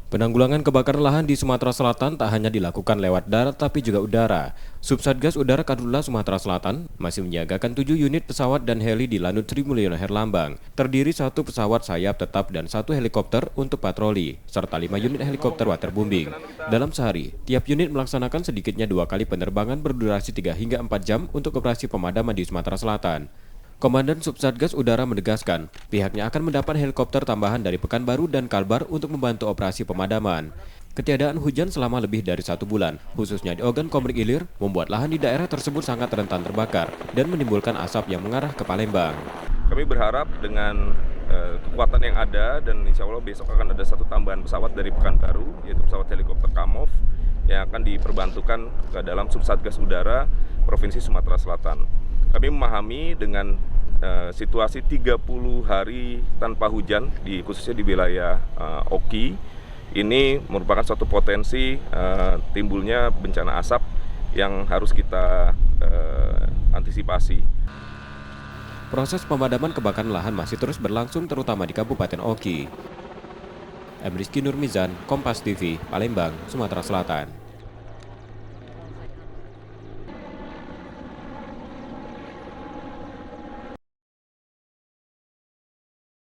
Penanggulangan kebakaran lahan di Sumatera Selatan tak hanya dilakukan lewat darat tapi juga udara. Subsatgas Udara Kadrula Sumatera Selatan masih menyiagakan 7 unit pesawat dan heli di Lanut Sri Mulyono Herlambang. Terdiri 1 pesawat sayap tetap dan 1 helikopter untuk patroli, serta 5 unit helikopter waterbombing. Dalam sehari, tiap unit melaksanakan sedikitnya 2 kali penerbangan berdurasi 3 hingga 4 jam untuk operasi pemadaman di Sumatera Selatan. Komandan Subsatgas Udara menegaskan, pihaknya akan mendapat helikopter tambahan dari Pekanbaru dan Kalbar untuk membantu operasi pemadaman. Ketiadaan hujan selama lebih dari 1 bulan, khususnya di Ogan Komering Ilir, membuat lahan di daerah tersebut sangat rentan terbakar dan menimbulkan asap yang mengarah ke Palembang. Kami berharap dengan kekuatan yang ada dan insya Allah besok akan ada 1 tambahan pesawat dari Pekanbaru, yaitu pesawat helikopter Kamov yang akan diperbantukan ke dalam Subsatgas Udara Provinsi Sumatera Selatan. Kami memahami dengan situasi 30 hari tanpa hujan, khususnya di wilayah Oki, ini merupakan suatu potensi timbulnya bencana asap yang harus kita antisipasi. Proses pemadaman kebakaran lahan masih terus berlangsung terutama di Kabupaten Oki. Emrizky Nurmizan, Kompas TV, Palembang, Sumatera Selatan.